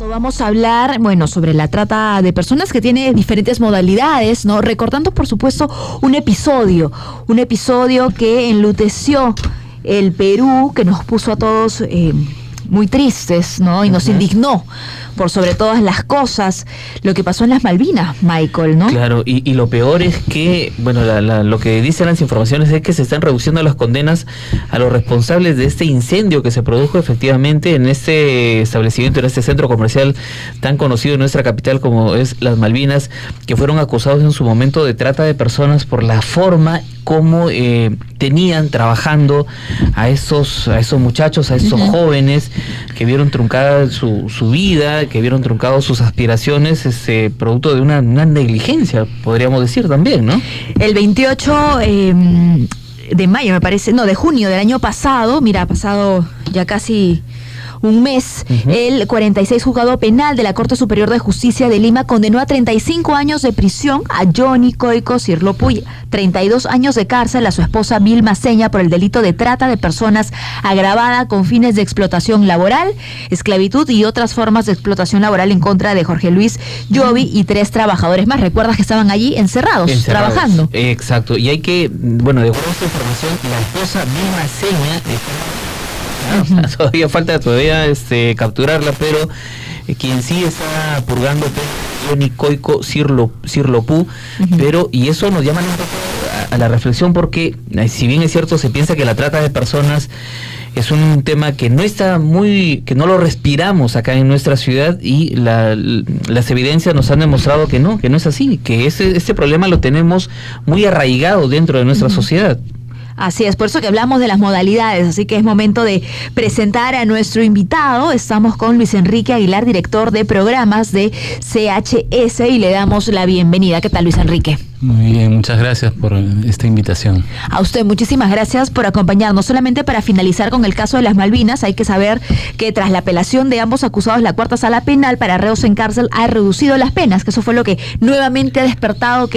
Vamos a hablar, sobre la trata de personas que tiene diferentes modalidades, ¿no? Recordando, por supuesto, un episodio que enluteció el Perú, que nos puso a todos muy tristes, ¿no? Y nos indignó por sobre todas las cosas lo que pasó en las Malvinas, Michael, ¿no? Claro, y lo peor es que, lo que dicen las informaciones es que se están reduciendo las condenas a los responsables de este incendio que se produjo efectivamente en este establecimiento, en este centro comercial tan conocido en nuestra capital como es las Malvinas, que fueron acusados en su momento de trata de personas por la forma como tenían trabajando a esos muchachos, a esos jóvenes que vieron truncada su vida, que vieron truncados sus aspiraciones, producto de una negligencia, podríamos decir también, ¿no? El 28 de mayo, de junio del año pasado, ha pasado ya casi un mes, el 46 juzgado penal de la Corte Superior de Justicia de Lima condenó a 35 años de prisión a Johnny Coico Cirlopu, 32 años de cárcel a su esposa Vilma Seña por el delito de trata de personas agravada con fines de explotación laboral, esclavitud y otras formas de explotación laboral en contra de Jorge Luis Llovi y 3 trabajadores más. ¿Recuerdas que estaban allí encerrados. Trabajando? Exacto, y hay que, de acuerdo a esta información, la esposa Vilma Seña todavía falta capturarla, pero quien sí está purgando Johnny Coico Cirlopu, pero y eso nos llama un poco a la reflexión, porque si bien es cierto, se piensa que la trata de personas es un tema que no lo respiramos acá en nuestra ciudad, y las evidencias nos han demostrado que no es así, que este problema lo tenemos muy arraigado dentro de nuestra sociedad. Así es, por eso que hablamos de las modalidades, así que es momento de presentar a nuestro invitado. Estamos con Luis Enrique Aguilar, director de programas de CHS, y le damos la bienvenida. ¿Qué tal, Luis Enrique? Muy bien, muchas gracias por esta invitación. A usted, muchísimas gracias por acompañarnos. Solamente para finalizar con el caso de las Malvinas, hay que saber que tras la apelación de ambos acusados, la Cuarta Sala Penal para reos en cárcel ha reducido las penas, que eso fue lo que nuevamente ha despertado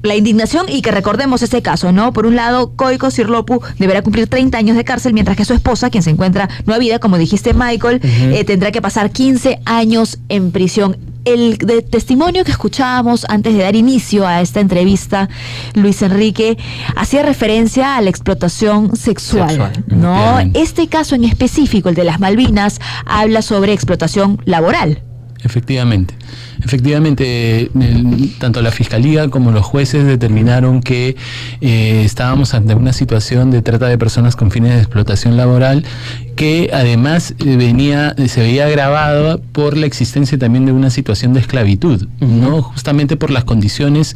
la indignación, y que recordemos este caso, ¿no? Por un lado, Coico Cirlopu deberá cumplir 30 años de cárcel, mientras que su esposa, quien se encuentra no vida, como dijiste, Michael, tendrá que pasar 15 años en prisión. El testimonio que escuchábamos antes de dar inicio a esta entrevista, Luis Enrique, hacía referencia a la explotación sexual, ¿no? Este caso en específico, el de las Malvinas, habla sobre explotación laboral. Efectivamente, tanto la Fiscalía como los jueces determinaron que estábamos ante una situación de trata de personas con fines de explotación laboral, que además se veía agravada por la existencia también de una situación de esclavitud, ¿no? Justamente por las condiciones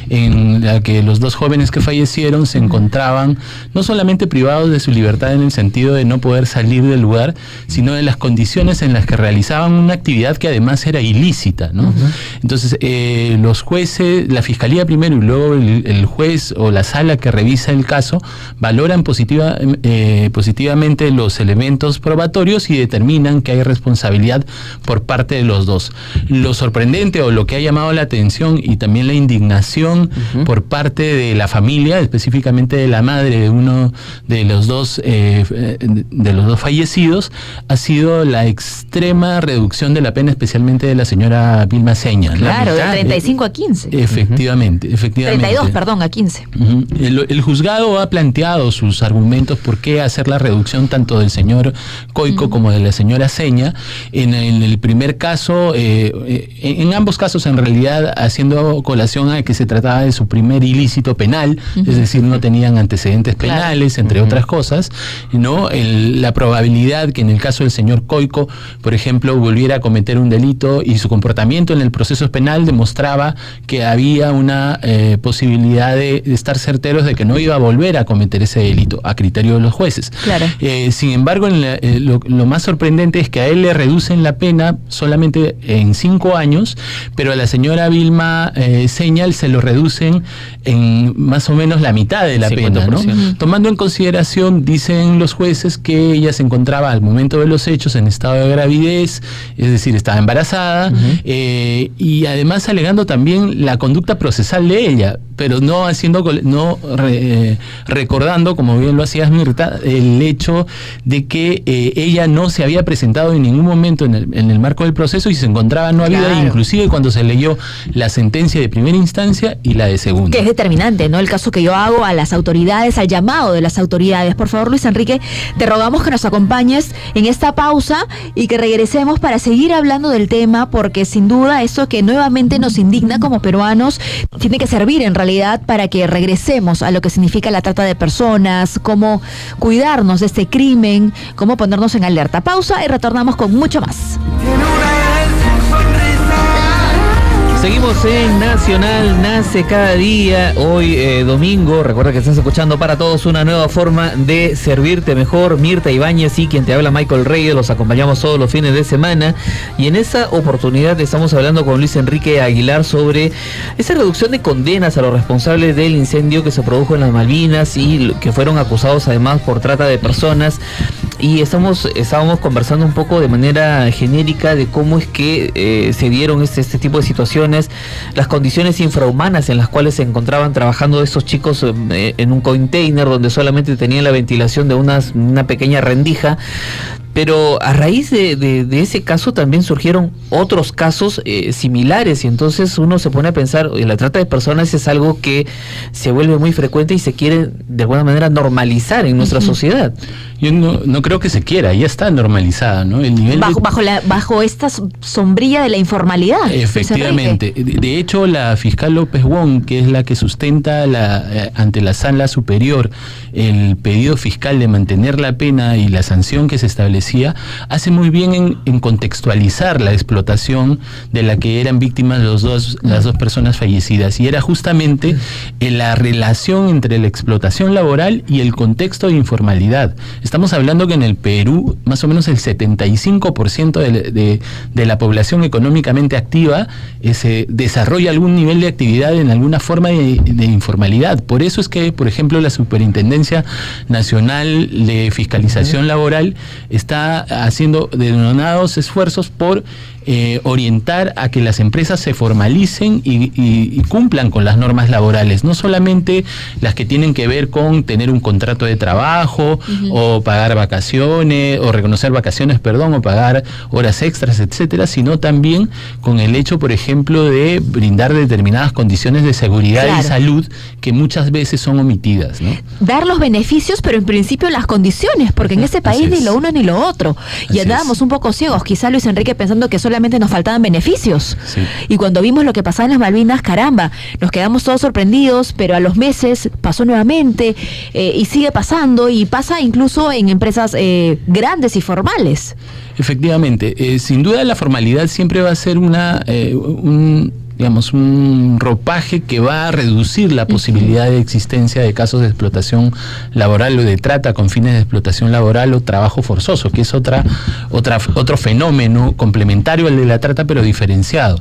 en las que los 2 jóvenes que fallecieron se encontraban, no solamente privados de su libertad en el sentido de no poder salir del lugar, sino de las condiciones en las que realizaban una actividad que además era ilícita, ¿no? Entonces, los jueces, la Fiscalía primero y luego el juez o la sala que revisa el caso, valoran positivamente los elementos probatorios y determinan que hay responsabilidad por parte de los 2. Lo sorprendente, o lo que ha llamado la atención y también la indignación por parte de la familia, específicamente de la madre de uno de los dos fallecidos, ha sido la extrema reducción de la pena, especialmente de la señora Vilma Seña, ¿no? Claro, de 35 a 15. Efectivamente. 32, a 15. El juzgado ha planteado sus argumentos por qué hacer la reducción tanto del señor Coico como de la señora Seña. En el primer caso, en ambos casos en realidad haciendo colación a que se trataba de su primer ilícito penal, es decir, no tenían antecedentes penales, entre otras cosas, ¿no? La probabilidad que en el caso del señor Coico, por ejemplo, volviera a cometer un delito, y su comportamiento en el proceso penal demostraba que había una posibilidad de estar certeros de que no iba a volver a cometer ese delito, a criterio de los jueces. Claro. Sin embargo, lo más sorprendente es que a él le reducen la pena solamente en 5 años, pero a la señora Vilma Señal se lo reducen en más o menos la mitad de la 50%. Pena, ¿no? Tomando en consideración, dicen los jueces, que ella se encontraba al momento de los hechos en estado de gravidez, es decir, estaba embarazada, y además alegando también la conducta procesal de ella, pero no recordando, como bien lo hacías, Mirta, el hecho de que ella no se había presentado en ningún momento en el marco del proceso y se encontraba no habida, claro, inclusive cuando se leyó la sentencia de primera instancia y la de segunda. Que es determinante, ¿no? El caso que yo hago a las autoridades, al llamado de las autoridades. Por favor, Luis Enrique, te rogamos que nos acompañes en esta pausa y que regresemos para seguir hablando del tema, porque sin duda esto que nuevamente nos indigna como peruanos tiene que servir en realidad para que regresemos a lo que significa la trata de personas, cómo cuidarnos de este crimen, cómo ponernos en alerta. Pausa y retornamos con mucho más. Seguimos en Nacional Nace Cada Día, hoy domingo. Recuerda que estás escuchando Para Todos, una nueva forma de servirte mejor. Mirta Ibáñez y quien te habla, Michael Reyes, los acompañamos todos los fines de semana. Y en esa oportunidad estamos hablando con Luis Enrique Aguilar sobre esa reducción de condenas a los responsables del incendio que se produjo en las Malvinas y que fueron acusados además por trata de personas. Y estábamos conversando un poco de manera genérica de cómo es que se dieron este tipo de situaciones, las condiciones infrahumanas en las cuales se encontraban trabajando estos chicos en un container donde solamente tenían la ventilación de una pequeña rendija. Pero a raíz de ese caso también surgieron otros casos similares, y entonces uno se pone a pensar, la trata de personas es algo que se vuelve muy frecuente y se quiere de alguna manera normalizar en nuestra sociedad. Yo no creo que se quiera, ya está normalizada, ¿no? El nivel bajo esta sombrilla de la informalidad. Efectivamente. De hecho, la fiscal López Wong, que es la que sustenta ante la Sala Superior el pedido fiscal de mantener la pena y la sanción que se establecía, hace muy bien en contextualizar la explotación de la que eran víctimas las dos personas fallecidas, y era justamente en la relación entre la explotación laboral y el contexto de informalidad. Estamos hablando que en el Perú más o menos el 75% de la población económicamente activa se desarrolla algún nivel de actividad en alguna forma de informalidad. Por eso es que, por ejemplo, la Superintendencia Nacional de Fiscalización Laboral está haciendo denominados esfuerzos por orientar a que las empresas se formalicen y cumplan con las normas laborales, no solamente las que tienen que ver con tener un contrato de trabajo, o pagar vacaciones, o reconocer vacaciones, o pagar horas extras, etcétera, sino también con el hecho, por ejemplo, de brindar determinadas condiciones de seguridad, claro, y salud que muchas veces son omitidas, ¿no? Dar los beneficios, pero en principio las condiciones, porque en este país ni lo uno ni lo otro. Y andábamos un poco ciegos, quizá Luis Enrique, pensando que solamente nos faltaban beneficios. Sí. Y cuando vimos lo que pasaba en las Malvinas, caramba, nos quedamos todos sorprendidos, pero a los meses pasó nuevamente, y sigue pasando, y pasa incluso en empresas grandes y formales. Efectivamente, sin duda la formalidad siempre va a ser un ropaje que va a reducir la posibilidad de existencia de casos de explotación laboral o de trata con fines de explotación laboral o trabajo forzoso, que es otro fenómeno complementario al de la trata, pero diferenciado.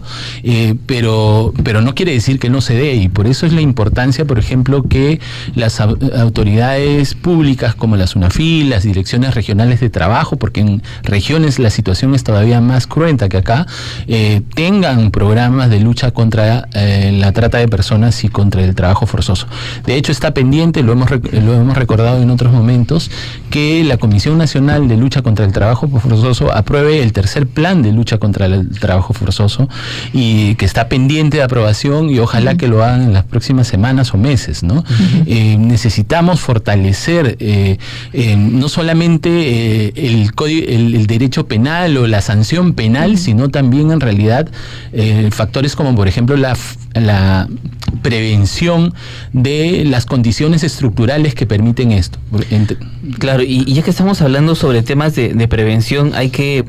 Pero no quiere decir que no se dé, y por eso es la importancia, por ejemplo, que las autoridades públicas como la SUNAFIL, las direcciones regionales de trabajo, porque en regiones la situación es todavía más cruenta que acá, tengan programas de lucha contra la trata de personas y contra el trabajo forzoso. De hecho, está pendiente, lo hemos recordado en otros momentos, que la Comisión Nacional de Lucha contra el Trabajo Forzoso apruebe el tercer plan de lucha contra el trabajo forzoso, y que está pendiente de aprobación, y ojalá que lo hagan en las próximas semanas o meses, ¿no? Necesitamos fortalecer no solamente el derecho penal o la sanción penal, sino también en realidad factores como, por ejemplo, la prevención de las condiciones estructurales que permiten esto. Claro, y ya que estamos hablando sobre temas de prevención, hay que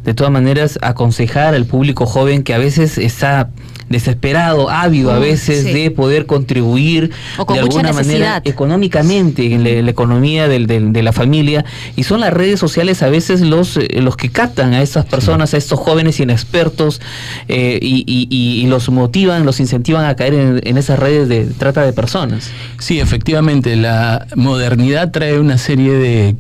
de todas maneras aconsejar al público joven que a veces está desesperado, ávido a veces de poder contribuir o con de mucha alguna necesidad manera económicamente en la economía de la familia, y son las redes sociales a veces los que captan a estas personas, a estos jóvenes inexpertos, y los motivan, los incentivan a caer en esas redes de trata de personas. Sí, efectivamente, la modernidad trae una serie de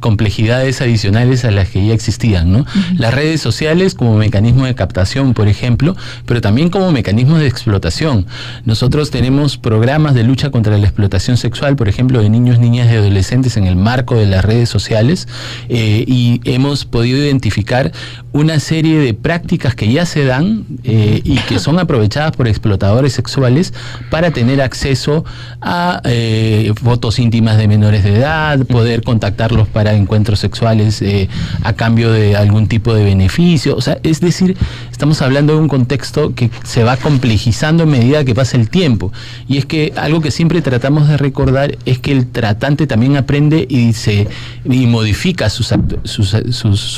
complejidades adicionales a las que ya existían, ¿no? Las redes sociales como mecanismo de captación, por ejemplo, pero también como mecanismos de explotación. Nosotros tenemos programas de lucha contra la explotación sexual, por ejemplo, de niños, niñas y adolescentes en el marco de las redes sociales, y hemos podido identificar una serie de prácticas que ya se dan y que son aprovechadas por explotadores sexuales para tener acceso a fotos íntimas de menores de edad, poder contactarlos para encuentros sexuales a cambio de algún tipo de beneficio. O sea, es decir, estamos hablando de un contexto que se va complejizando a medida que pasa el tiempo. Y es que algo que siempre tratamos de recordar es que el tratante también aprende y modifica sus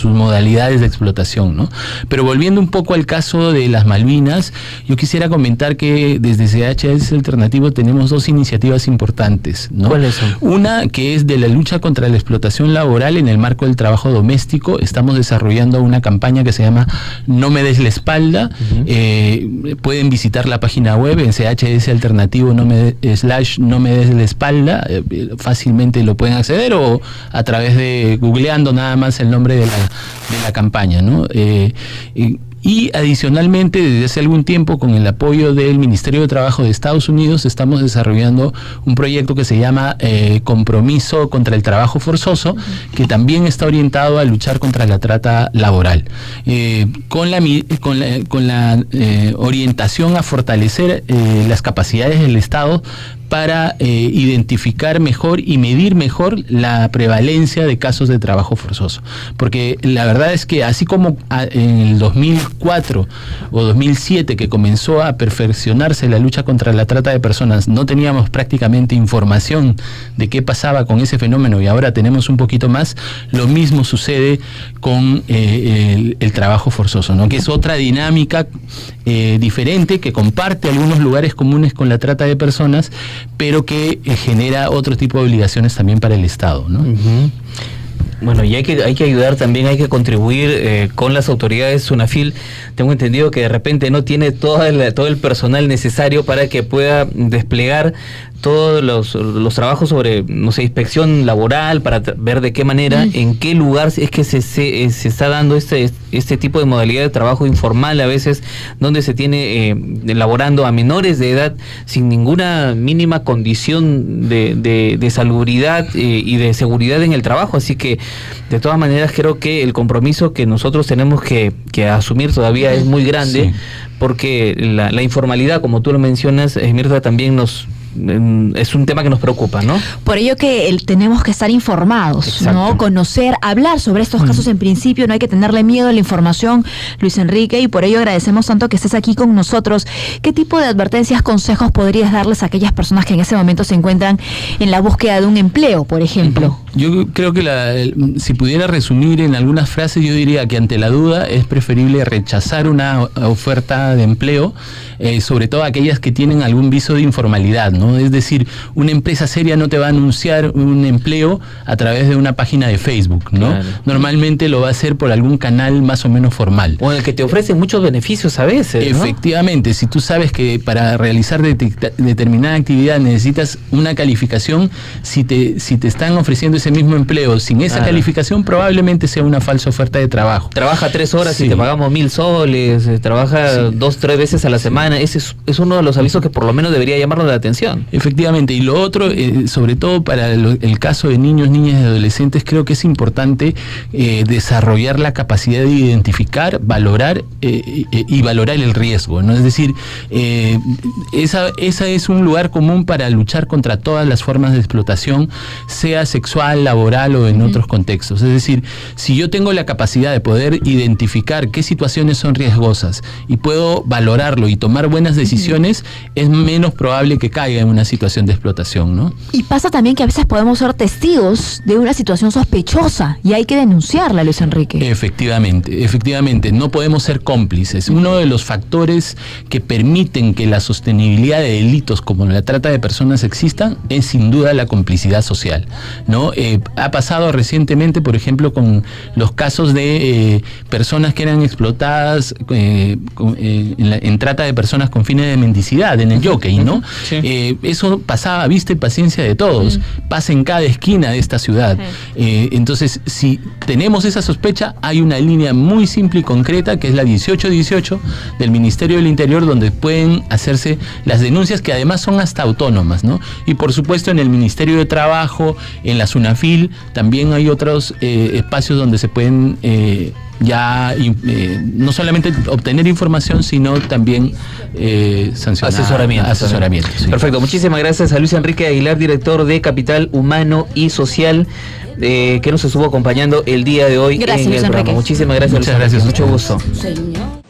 modalidades de explotación, ¿no? Pero volviendo un poco al caso de las Malvinas, yo quisiera comentar que desde CHS Alternativo tenemos dos iniciativas importantes, ¿no? ¿Cuáles son? Una que es de la lucha contra la explotación laboral en el marco del trabajo doméstico. Estamos desarrollando una campaña que se llama No me des la espalda. Pueden visitar la página web en CHS Alternativo no me des la espalda. Fácilmente lo pueden acceder, o a través de googleando nada más el nombre de la campaña, ¿no? Y adicionalmente, desde hace algún tiempo, con el apoyo del Ministerio de Trabajo de Estados Unidos, estamos desarrollando un proyecto que se llama Compromiso contra el Trabajo Forzoso, que también está orientado a luchar contra la trata laboral, con la orientación a fortalecer las capacidades del Estado para identificar mejor y medir mejor la prevalencia de casos de trabajo forzoso. Porque la verdad es que así como en el 2004 o 2007, que comenzó a perfeccionarse la lucha contra la trata de personas, no teníamos prácticamente información de qué pasaba con ese fenómeno, y ahora tenemos un poquito más, lo mismo sucede con el trabajo forzoso, ¿no? Que es otra dinámica diferente, que comparte algunos lugares comunes con la trata de personas, pero que genera otro tipo de obligaciones también para el Estado, ¿no? Bueno, y hay que ayudar también, hay que contribuir con las autoridades. SUNAFIL, tengo entendido que de repente no tiene todo el personal necesario para que pueda desplegar todos los trabajos sobre, no sé, inspección laboral, para ver de qué manera, en qué lugar es que se está dando este tipo de modalidad de trabajo informal, a veces, donde se tiene elaborando a menores de edad sin ninguna mínima condición de salubridad y de seguridad en el trabajo. Así que, de todas maneras, creo que el compromiso que nosotros tenemos que asumir todavía es muy grande, porque la informalidad, como tú lo mencionas, Mirta, también es un tema que nos preocupa, ¿no? Por ello que tenemos que estar informados, Exacto. ¿no? Conocer, hablar sobre estos casos en principio, no hay que tenerle miedo a la información, Luis Enrique, y por ello agradecemos tanto que estés aquí con nosotros. ¿Qué tipo de advertencias, consejos podrías darles a aquellas personas que en ese momento se encuentran en la búsqueda de un empleo, por ejemplo? Yo creo que si pudiera resumir en algunas frases, yo diría que ante la duda es preferible rechazar una oferta de empleo, sobre todo aquellas que tienen algún viso de informalidad, ¿no? Es decir, una empresa seria no te va a anunciar un empleo a través de una página de Facebook, ¿no? Claro. Normalmente lo va a hacer por algún canal más o menos formal. O en el que te ofrecen muchos beneficios a veces, ¿no? Efectivamente, si tú sabes que para realizar determinada actividad necesitas una calificación, si te están ofreciendo ese mismo empleo sin esa calificación, probablemente sea una falsa oferta de trabajo. Trabaja 3 horas y te pagamos 1,000 soles, trabaja 2-3 veces a la semana. Ese es uno de los avisos que por lo menos debería llamarnos la atención. Efectivamente, y lo otro, sobre todo para el caso de niños, niñas y adolescentes, creo que es importante desarrollar la capacidad de identificar, valorar y valorar el riesgo, ¿no? Es decir, esa es un lugar común para luchar contra todas las formas de explotación, sea sexual, laboral o en otros contextos. Es decir, si yo tengo la capacidad de poder identificar qué situaciones son riesgosas y puedo valorarlo y tomar buenas decisiones, es menos probable que caiga en una situación de explotación, ¿no? Y pasa también que a veces podemos ser testigos de una situación sospechosa y hay que denunciarla, Luis Enrique. Efectivamente, no podemos ser cómplices. Uno de los factores que permiten que la sostenibilidad de delitos como la trata de personas existan es sin duda la complicidad social, ¿no? Ha pasado recientemente, por ejemplo, con los casos de personas que eran explotadas en trata de personas con fines de mendicidad, en el jockey, ¿no? Sí. Eso pasaba a vista y paciencia de todos, pasa en cada esquina de esta ciudad. Entonces, si tenemos esa sospecha, hay una línea muy simple y concreta que es la 1818 del Ministerio del Interior, donde pueden hacerse las denuncias, que además son hasta autónomas, ¿no? Y por supuesto en el Ministerio de Trabajo, en la SUNAFIL, también hay otros espacios donde se pueden no solamente obtener información, sino también sancionar. Asesoramiento. Sí. Perfecto, muchísimas gracias a Luis Enrique Aguilar, director de Capital Humano y Social, que nos estuvo acompañando el día de hoy. Gracias, en el Luis programa. Enrique. Muchísimas gracias. Muchas gracias. Mucho gusto. Señor.